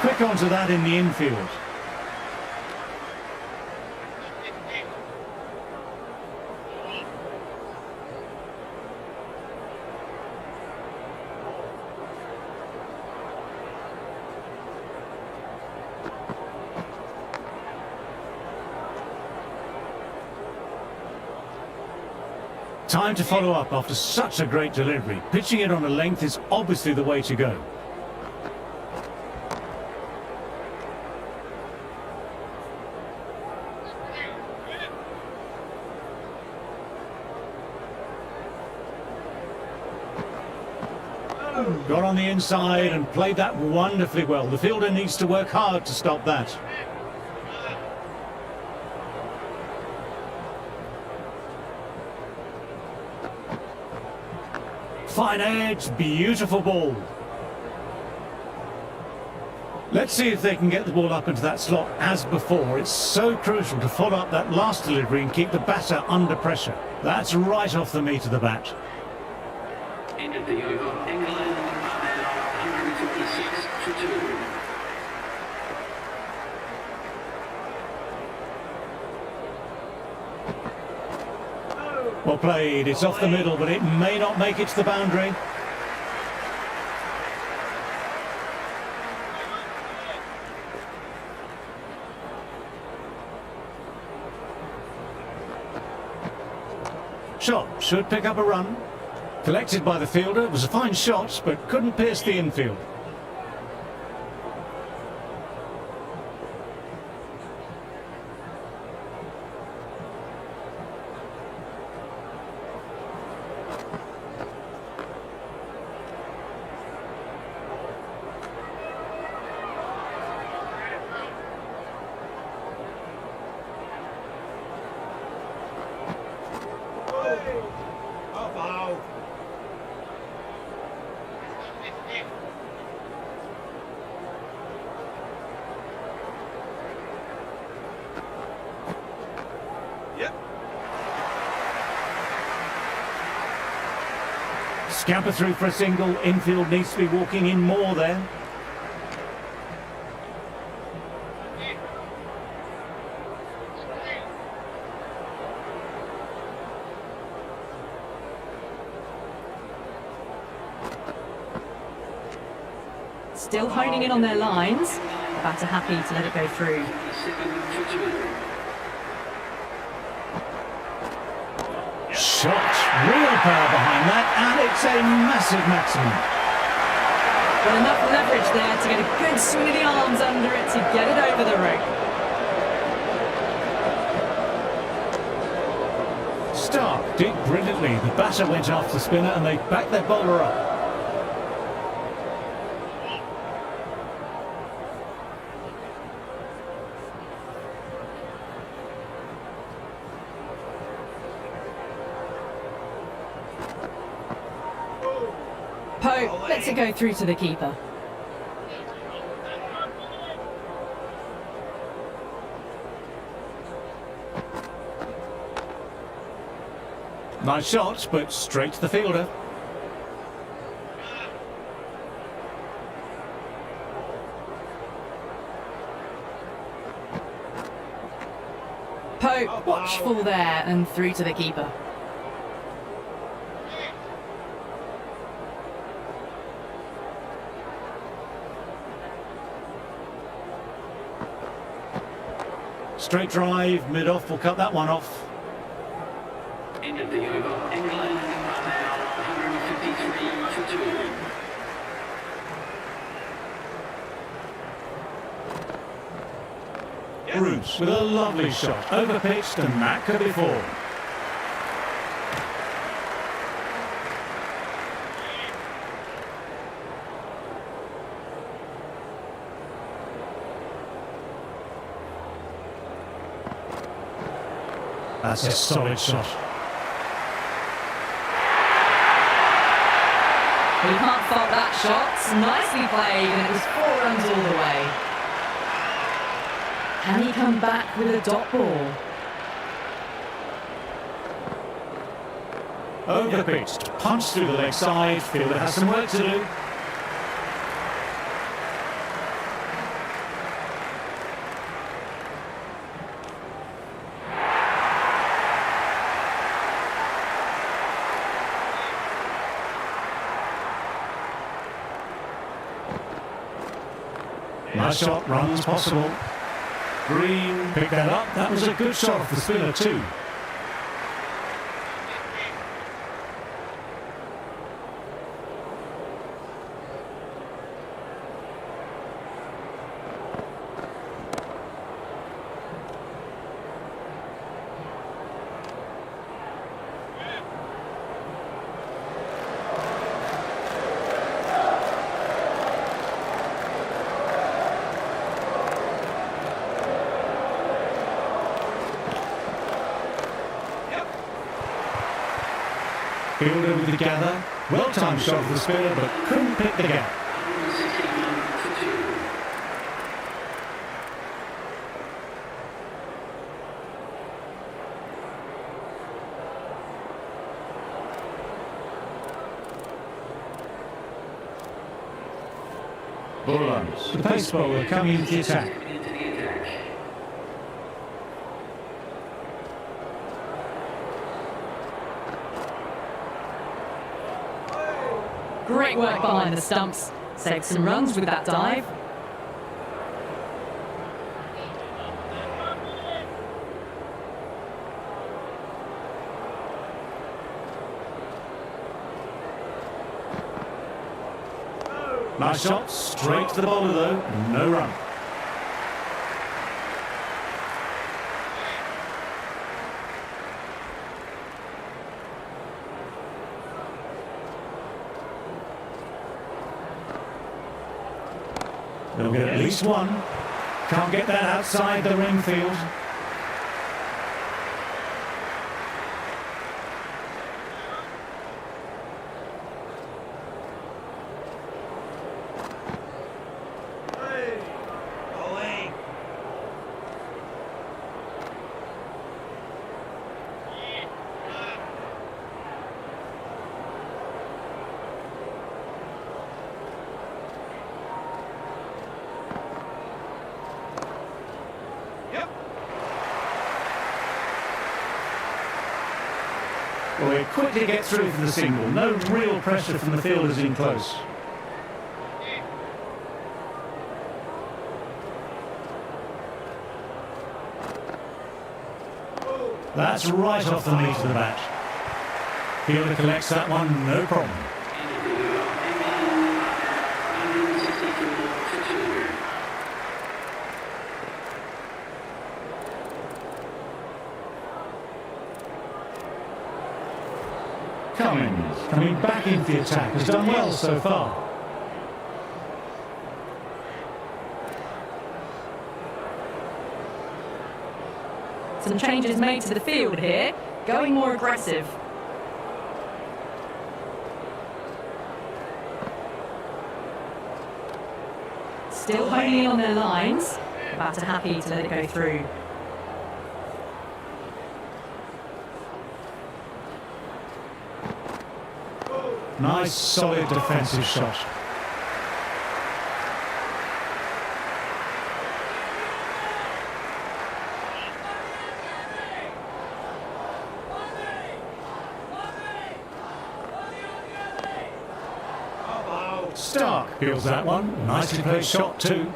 quick onto that in the infield. Time to follow up after such a great delivery. Pitching it on a length is obviously the way to go. Got on the inside and played that wonderfully well. The fielder needs to work hard to stop that. Fine edge, beautiful ball. Let's see if they can get the ball up into that slot as before. It's so crucial to follow up that last delivery and keep the batter under pressure. That's right off the meat of the bat. End of the over. England are now 156 for 2. Well played, it's off the middle, but it may not make it to the boundary. Shot should pick up a run. Collected by the fielder, it was a fine shot, but couldn't pierce the infield. Scamper through for a single. Infield needs to be walking in more there. Still honing in on their lines. Batter happy to let it go through. Shot, real power behind that, and it's a massive maximum. Got enough leverage there to get a good swing of the arms under it to get it over the rope. Stark did brilliantly. The batter went off the spinner and they backed their bowler up. Pope lets it go through to the keeper. Nice shot, but straight to the fielder. Pope watchful there and through to the keeper. Straight drive, mid-off, will cut that one off. End of the over. England are now 153 for 2. Bruce with a lovely shot, overpitched and that could be four. That's a solid shot. Well, you can't fault that shot. Nicely played, and it was 4 runs all the way. Can he come back with a dot ball? Overpitched, punched through the leg side. Fielder has some work to do. Nice shot, runs possible. Green, pick that up. That was a good shot off the spinner too. Fielder with the gather. Well-timed shot for the spinner, but couldn't pick the gap. Ball runs. The pace bowler coming into the attack. Great work behind the stumps. Saved some runs with that dive. Nice shot, straight to the bowler though, no run. They'll get at least one. Can't get that outside the ring field. Well, they quickly get through for the single. No real pressure from the fielders in close. That's right off the knee to the bat. Fielder collects that one, no problem. Cummins, coming back into the attack, has done well so far. Some changes made to the field here, going more aggressive. Still honing on their lines, batter happy to let it go through. Nice, solid defensive shot. Stark feels that one. Nicely played shot too.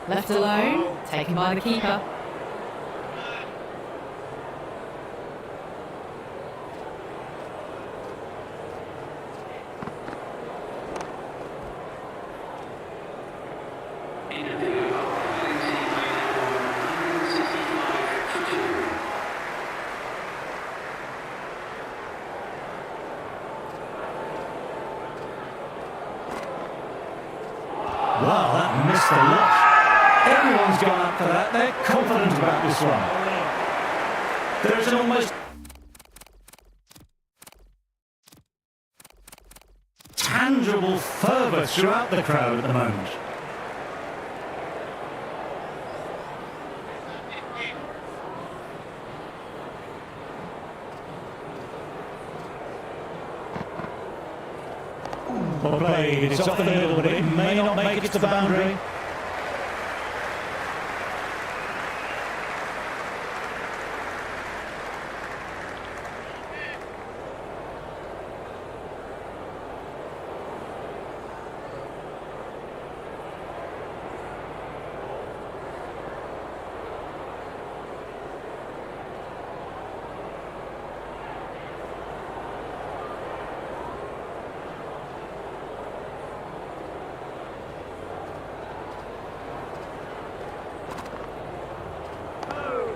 Left alone, taken by the keeper. Wow, that missed the lot. Everyone's gone up for that. They're confident about this one. There's an almost considerable fervour throughout the crowd at the moment. Well played, it's off the middle, but it may not make it to the boundary.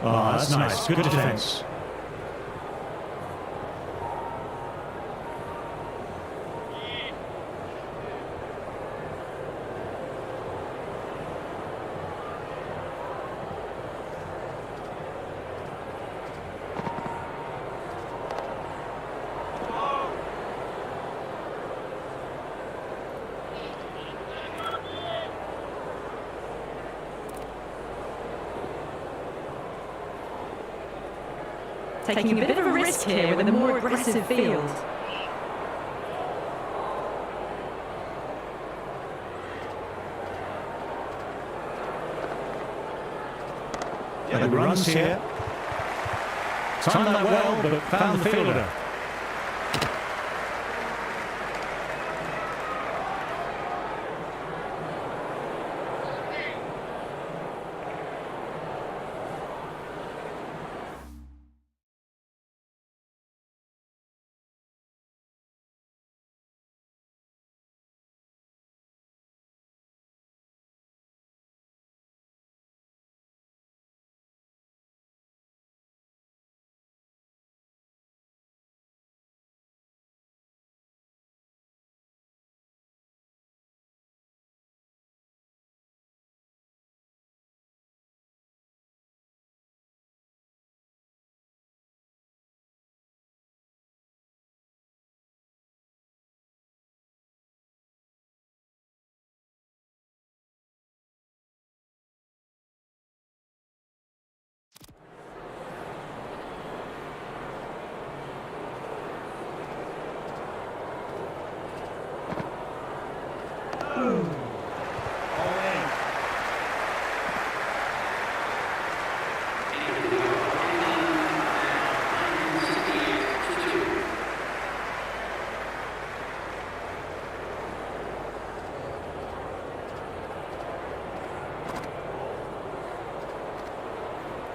Oh, that's nice. Good defence. Taking a bit of a risk here with a more aggressive field. Yeah, the runs here. Timed that well, but found the fielder.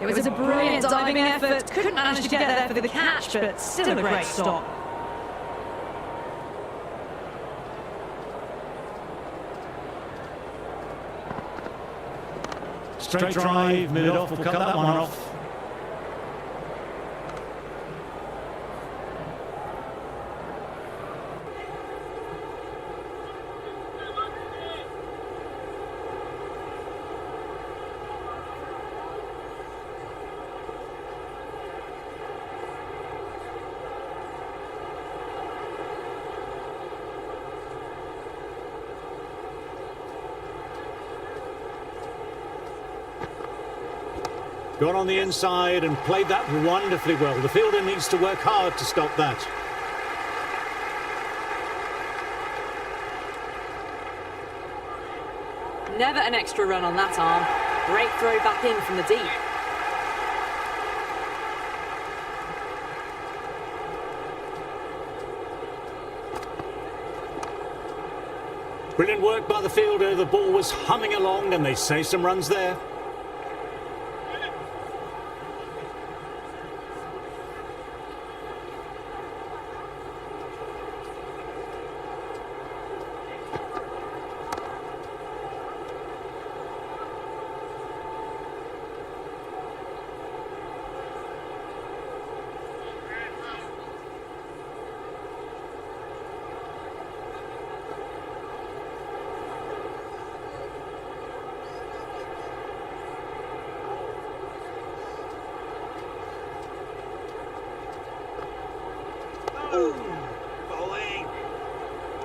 It was a brilliant diving effort. Couldn't manage to get there for the catch, but still a great stop. Straight drive, mid off, we'll cut that one off. Got on the inside and played that wonderfully well. The fielder needs to work hard to stop that. Never an extra run on that arm. Great throw back in from the deep. Brilliant work by the fielder. The ball was humming along and they save some runs there.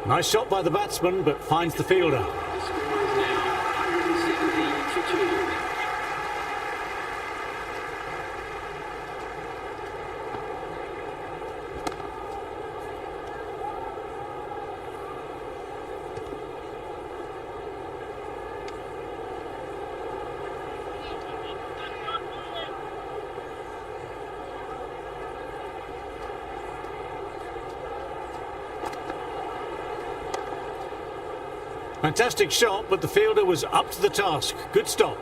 Nice shot by the batsman, but finds the fielder. The score is now 170 for 2. Fantastic shot, but the fielder was up to the task. Good stop.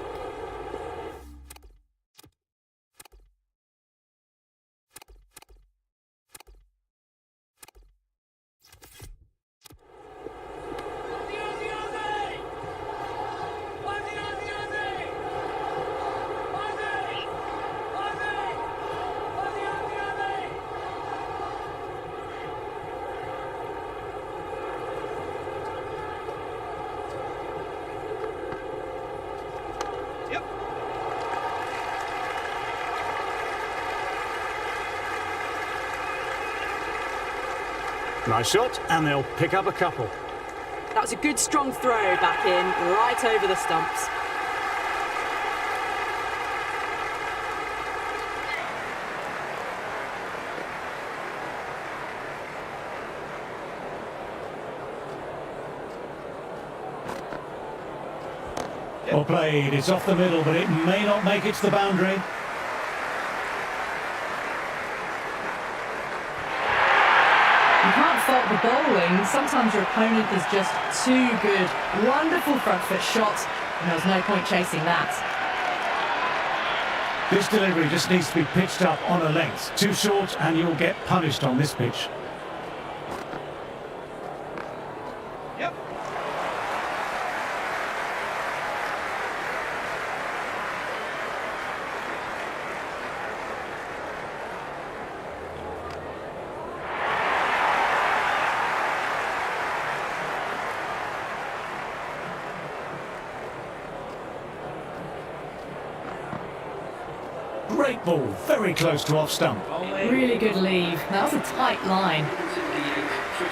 Nice shot, and they'll pick up a couple. That was a good strong throw back in, right over the stumps. Well played, it's off the middle, but it may not make it to the boundary. You can't fault the bowling. Sometimes your opponent is just too good. Wonderful front foot shot, and there was no point chasing that. This delivery just needs to be pitched up on a length. Too short, and you'll get punished on this pitch. Great ball, very close to off stump. Really good leave. That was a tight line. 178 for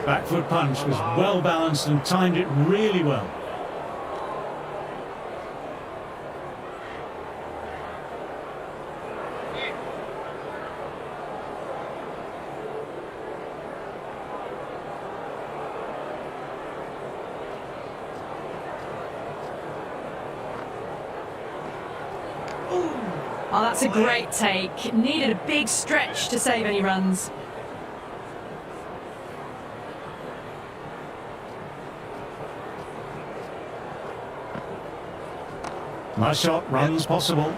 2. Back foot punch was well balanced and timed it really well. Oh, that's a great take. Needed a big stretch to save any runs. Nice shot, runs possible.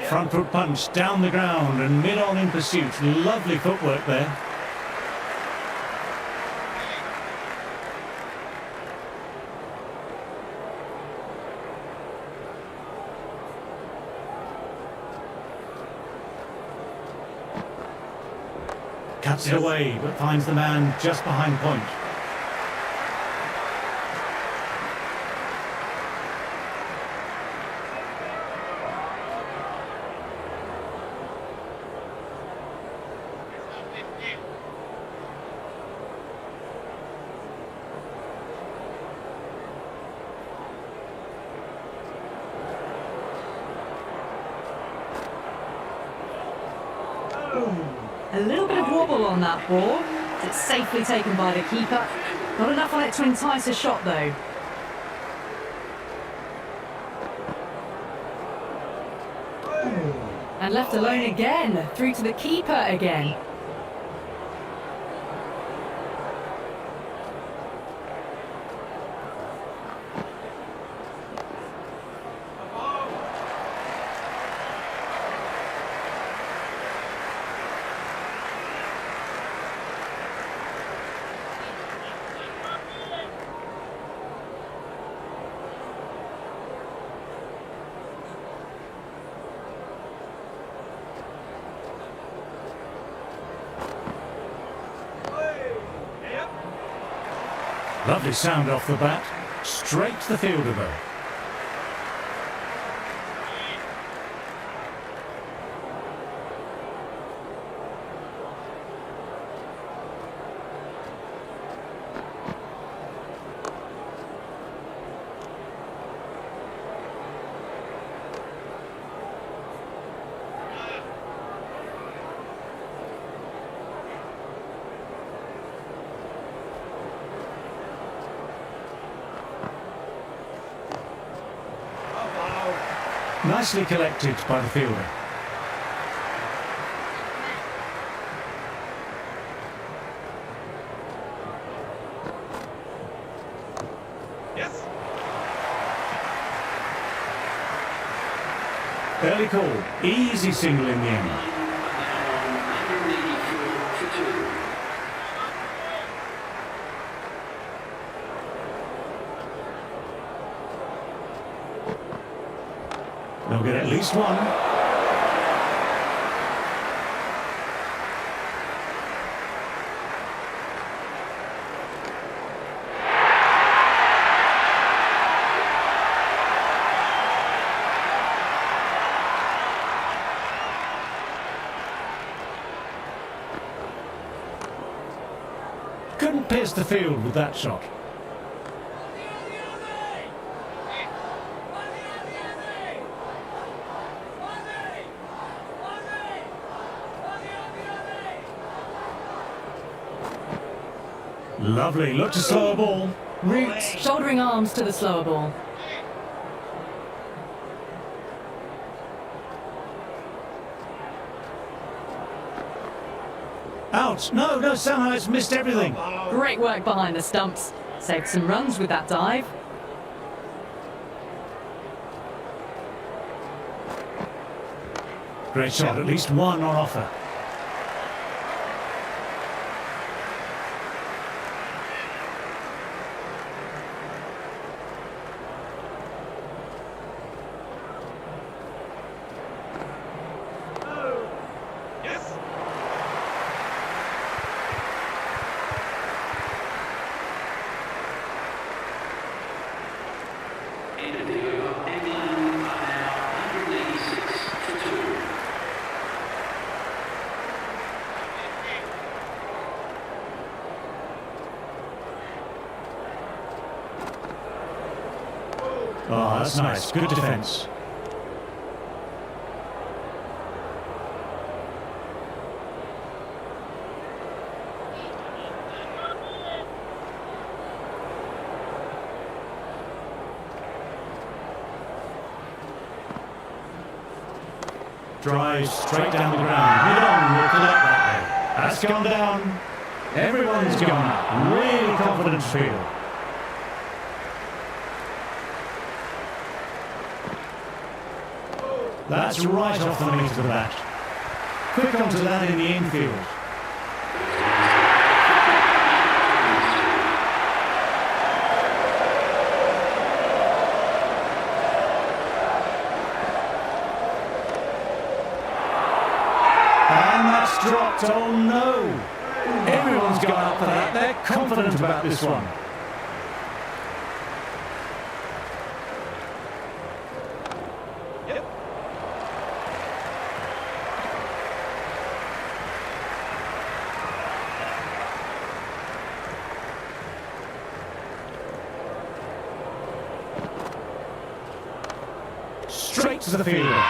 Front foot punch down the ground and mid-on in pursuit. Lovely footwork there. Cuts it away, but finds the man just behind point. A little bit of wobble on that ball. It's safely taken by the keeper. Not enough on it to entice a shot though. And left alone again, through to the keeper again. Lovely sound off the bat. Straight to the fielder though. Nicely collected by the fielder. Yes. Early call. Easy single in the end. They'll get at least one. Couldn't pierce the field with that shot. Lovely, look to slow a ball. Roots, shouldering arms to the slower ball. Out! No, somehow it's missed everything. Great work behind the stumps. Saved some runs with that dive. Great shot, at least one on offer. Yes. End of the over. England are now 186 for 2. Oh, that's nice. Good defence. Drive straight down the ground. Mid-on will collect that way. That's gone down. Everyone's gone up. Really confident field. That's right off the meat of the bat. Quick onto that in the infield. And that's dropped. Oh no! Everyone's gone up for that. They're confident about this one. Yep. Straight to the fielder.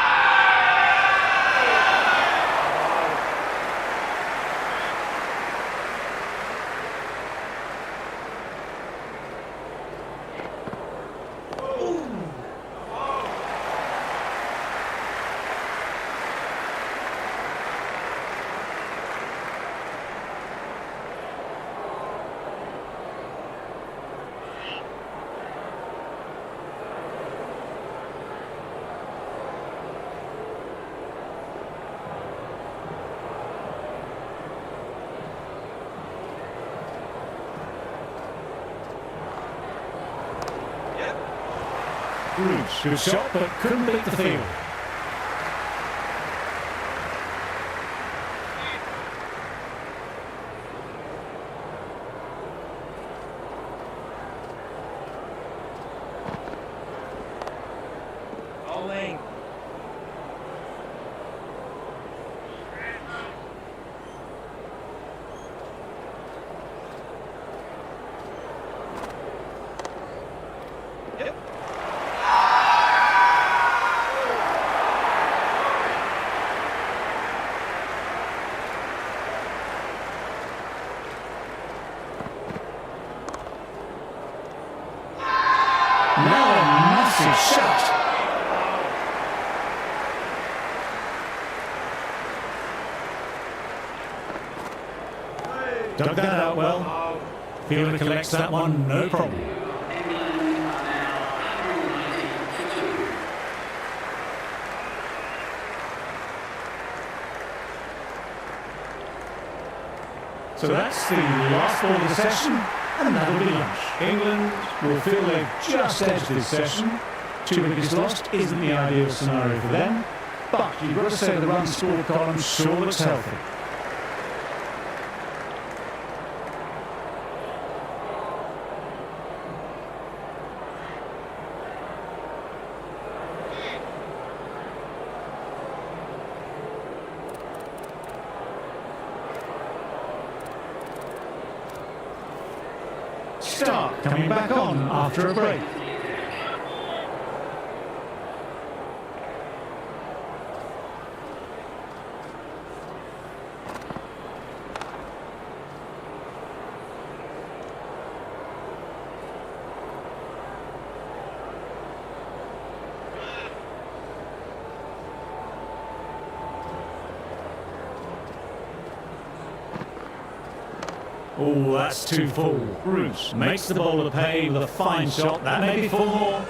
Good shot, but couldn't beat the field. Bowling. Yep. Now a massive shot. Dug that out well. Fielder collects that one, no problem. England are now 190 for 2. So that's the last ball of the session, and that'll be lunch. England will feel they've just edged this session. 2 wickets lost isn't the ideal scenario for them, but you've got to say the run scored column sure looks healthy. Stark coming back on after a break. Oh, that's too full. Bruce makes the bowler pay with a fine shot. That may be 4 more.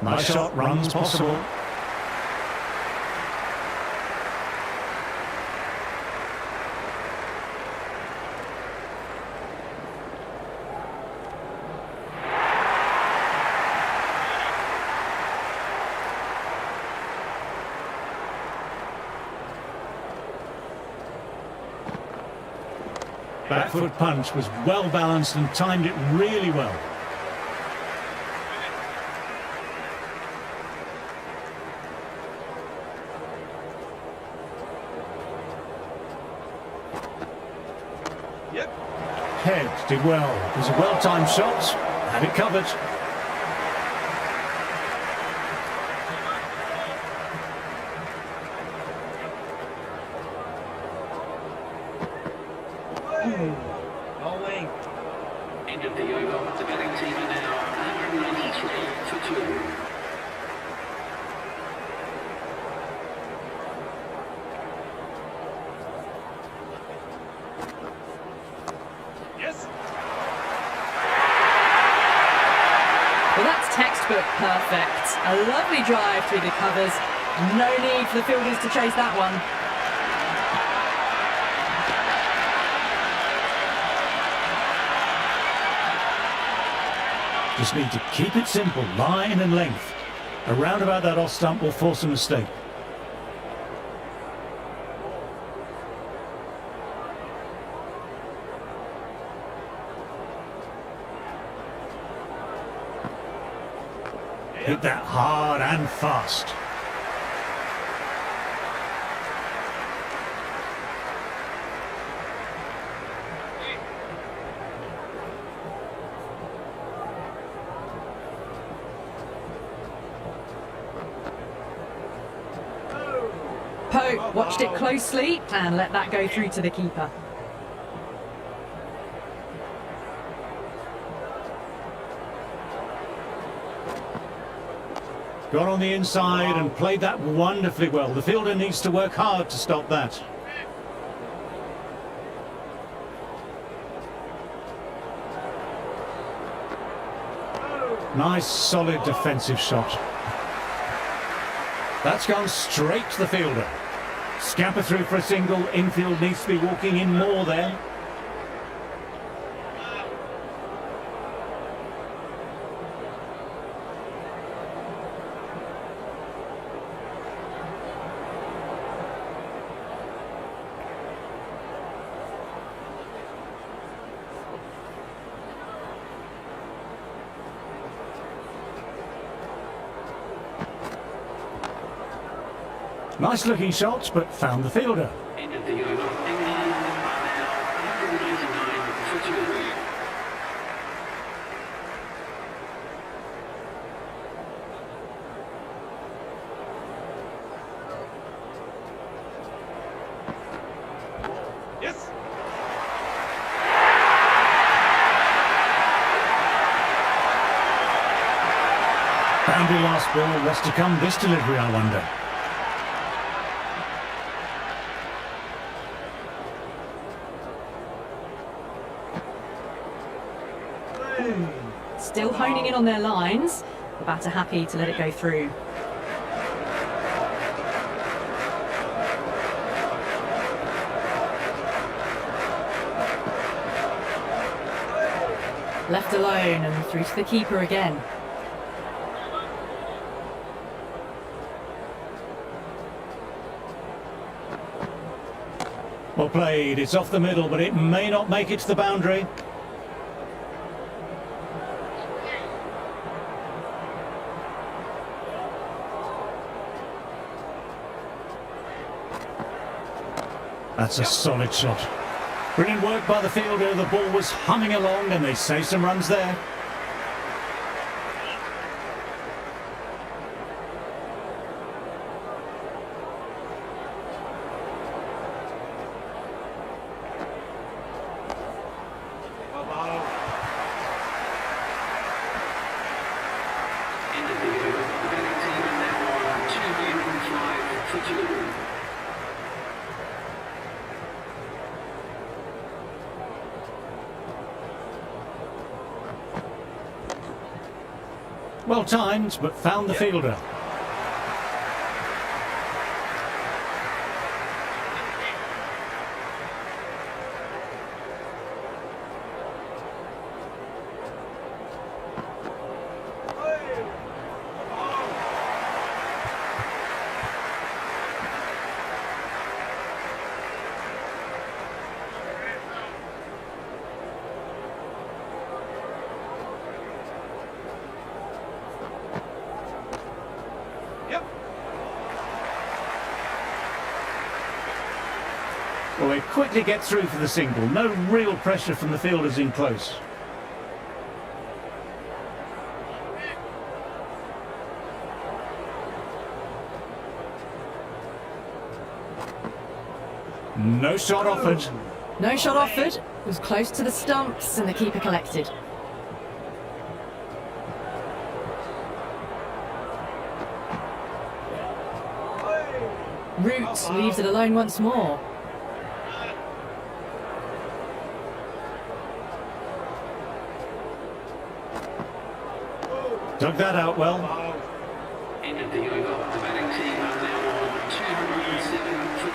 Nice shot, runs possible. Back foot punch was well balanced and timed it really well. Yep. Head did well. It was a well-timed shot. Had it covered. Bowling. End of the over. The batting team are now 193 for 2. Yes. Well, that's textbook perfect. A lovely drive through the covers. No need for the fielders to chase that one. Just need to keep it simple, line and length. Around about that off stump will force a mistake. Hit that hard and fast. Pope watched it closely and let that go through to the keeper. Got on the inside and played that wonderfully well. The fielder needs to work hard to stop that. Nice, solid defensive shot. That's gone straight to the fielder. Scamper through for a single. Infield needs to be walking in more there. Nice looking shots, but found the fielder. End of the over. England are now 199 for 2. Yes. Boundary last ball. What's to come this delivery, I wonder. Still honing in on their lines. The batter happy to let it go through. Left alone and through to the keeper again. Well played. It's off the middle, but it may not make it to the boundary. That's a solid shot. Brilliant work by the fielder. The ball was humming along and they save some runs there. End of the over. The batting team are now on 205 for 2. Well timed, but found the fielder. Well, they quickly get through for the single. No real pressure from the fielders in close. No shot offered. No shot offered. It was close to the stumps and the keeper collected. Root leaves it alone once more. Dug that out well. End of the over. The batting team are now on 207 for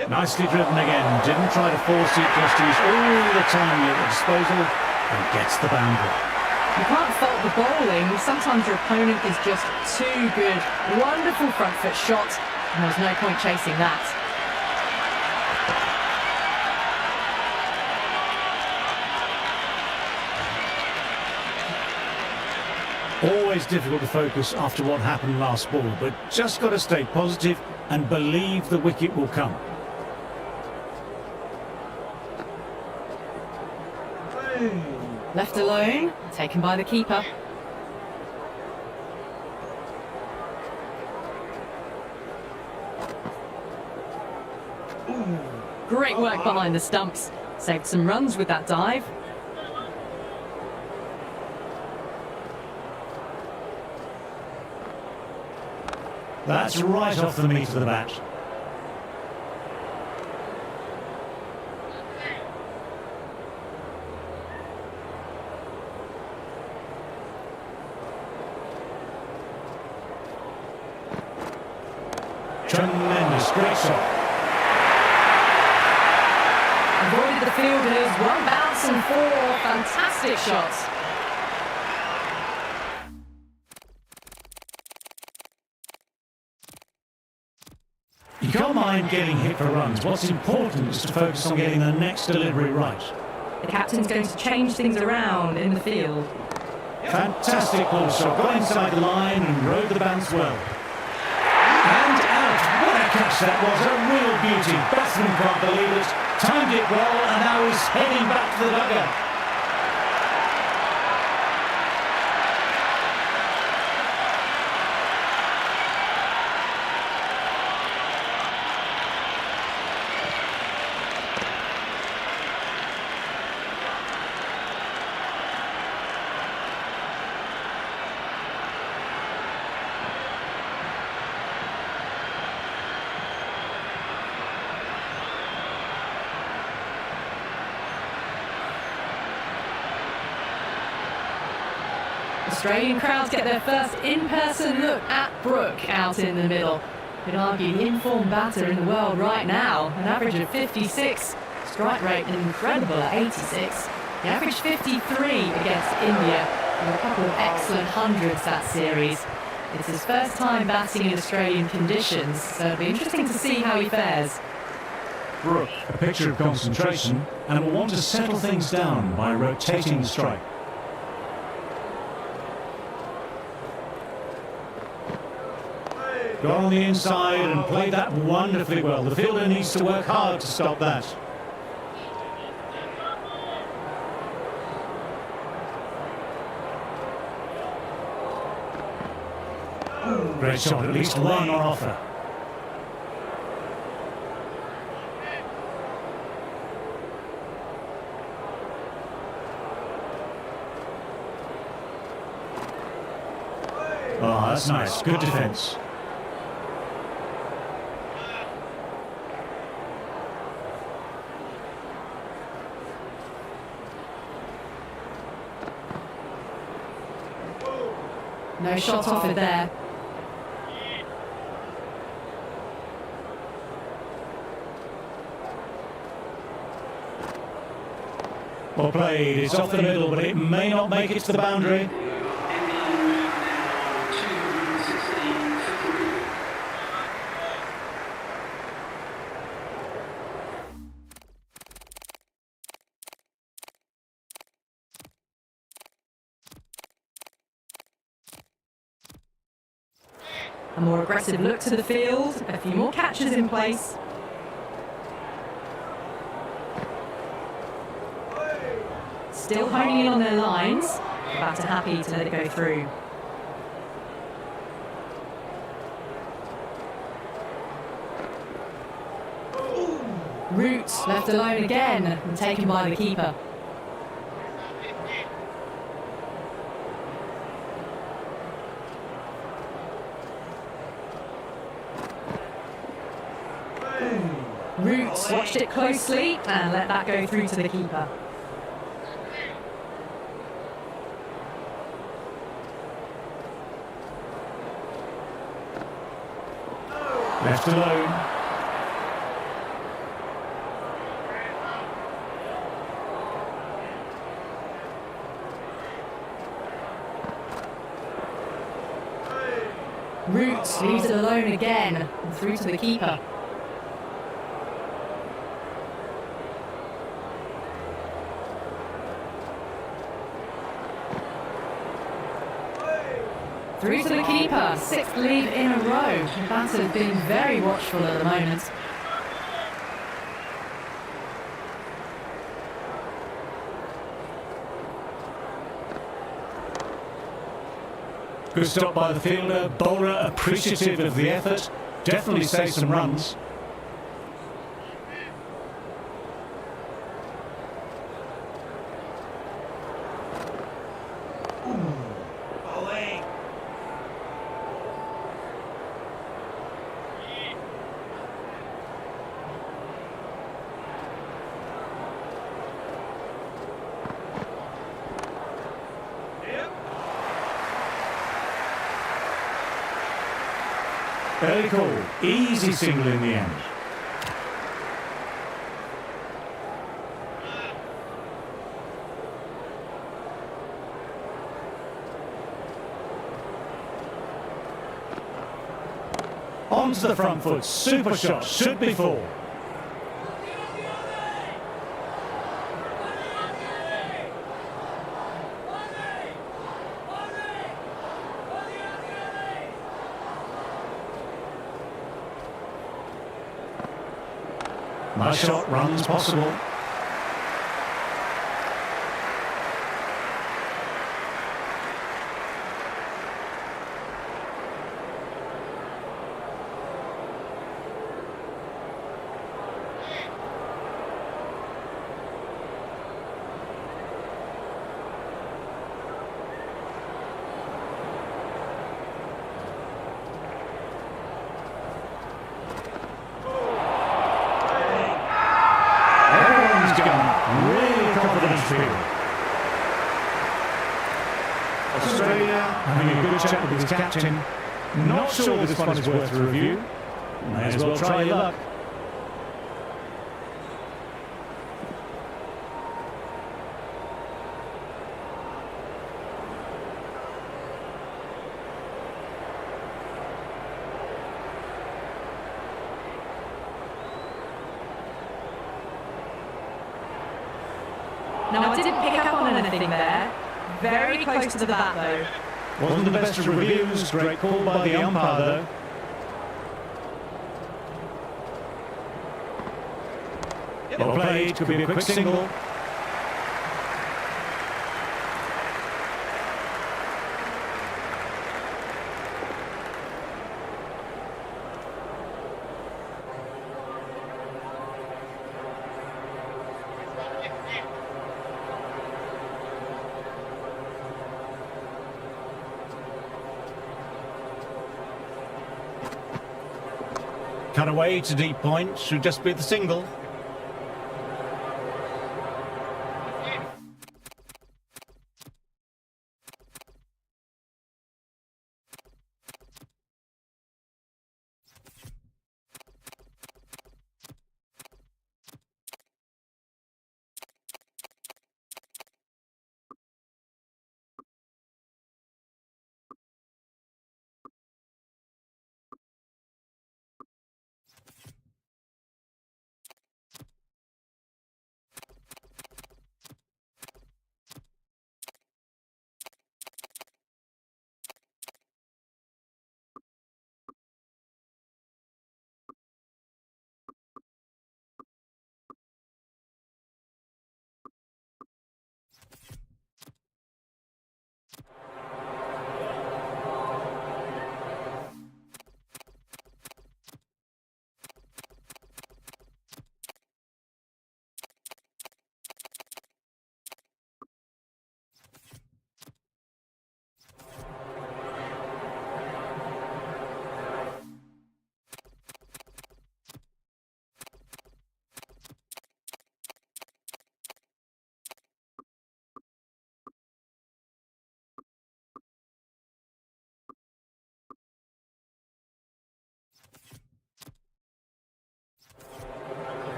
2. Nicely driven again. Didn't try to force it, just used all the time at disposal and gets the boundary. You can't fault the bowling. Sometimes your opponent is just too good. Wonderful front foot shot, and there was no point chasing that. Always difficult to focus after what happened last ball, but just got to stay positive and believe the wicket will come. Left alone, taken by the keeper. Great work behind the stumps. Saved some runs with that dive. That's right off the meat of the bat. Tremendous, great shot. Avoided the fielders, one bounce and 4. Fantastic shots. You can't mind getting hit for runs. What's important is to focus on getting the next delivery right. The captain's going to change things around in the field. Fantastic ball shot. Got inside the line and rode the bounce well. And out. What a catch that was. A real beauty. Batsman can't believe it. Timed it well and now he's heading back to the dugout. Australian crowds get their first in-person look at Brook out in the middle. Could argue the informed batter in the world right now, an average of 56, strike rate incredible at 86. He averaged 53 against India, with a couple of excellent hundreds that series. It's his first time batting in Australian conditions, so it'll be interesting to see how he fares. Brook, a picture of concentration, and will want to settle things down by rotating the strike. Got on the inside and played that wonderfully well. The fielder needs to work hard to stop that. Great shot, at least one on offer. Oh, that's nice. Good defence. No shot offered there. Well played, it's off the middle, but it may not make it to the boundary. A more aggressive look to the field, a few more catches in place. Still honing in on their lines. The batter happy to let it go through. Root left alone again and taken by the keeper. Root watched it closely and let that go through to the keeper. Left alone. Root leaves it alone again and through to the keeper. Through to the keeper, sixth lead in a row. The batter has been very watchful at the moment. Good stop by the fielder, bowler appreciative of the effort, definitely saves some runs. Bowling. Yep. Early call, easy single in the end. On onto the front foot. Super shot, should be full. Nice shot, runs possible. Australia having a good chat with his captain. Not sure this one is worth a review. May as well try your luck. Now, I didn't pick up on anything there. Very close to the bat, though. Wasn't the best of reviews. Great call by the umpire, though. Well played. Could be a quick single. Cut away to deep point. Should just be the single.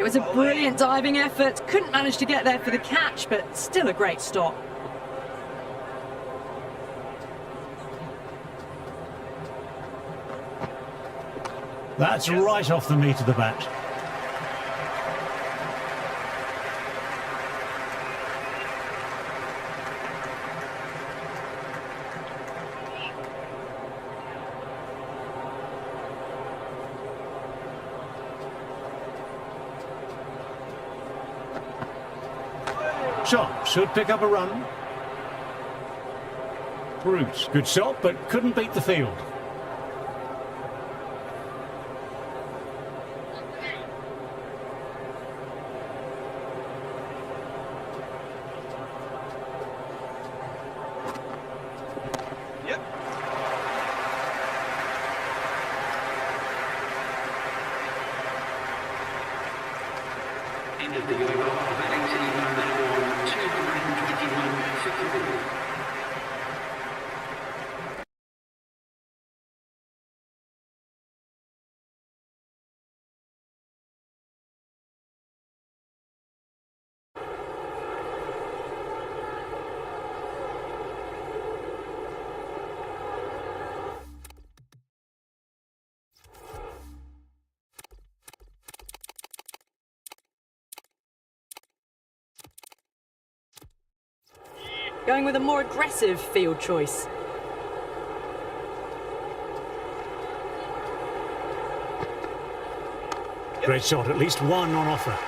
It was a brilliant diving effort. Couldn't manage to get there for the catch, but still a great stop. That's right off the meat of the bat. Shot, should pick up a run. Bruce, good shot, but couldn't beat the field. Yep. End of the over. Batting team now on 221.54. Going with a more aggressive field choice. Great shot, at least one on offer.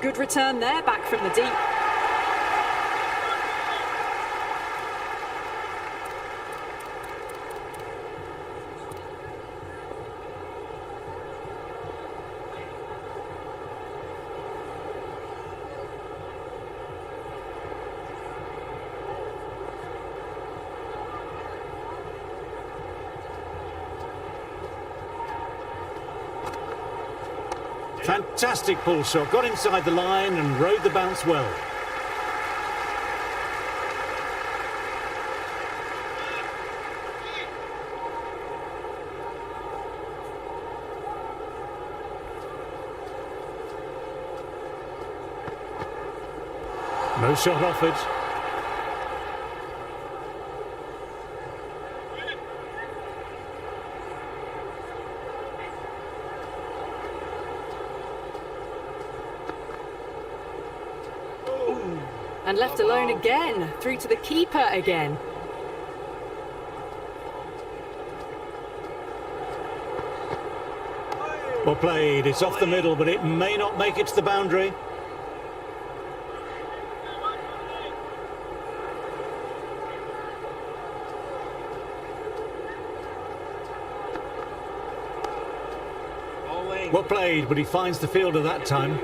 Good return there, back from the deep. Fantastic pull shot, got inside the line and rode the bounce well. No shot offered. And left alone again, through to the keeper again. Well played, it's off the middle, but it may not make it to the boundary. Bowling. Well played, but he finds the fielder that time.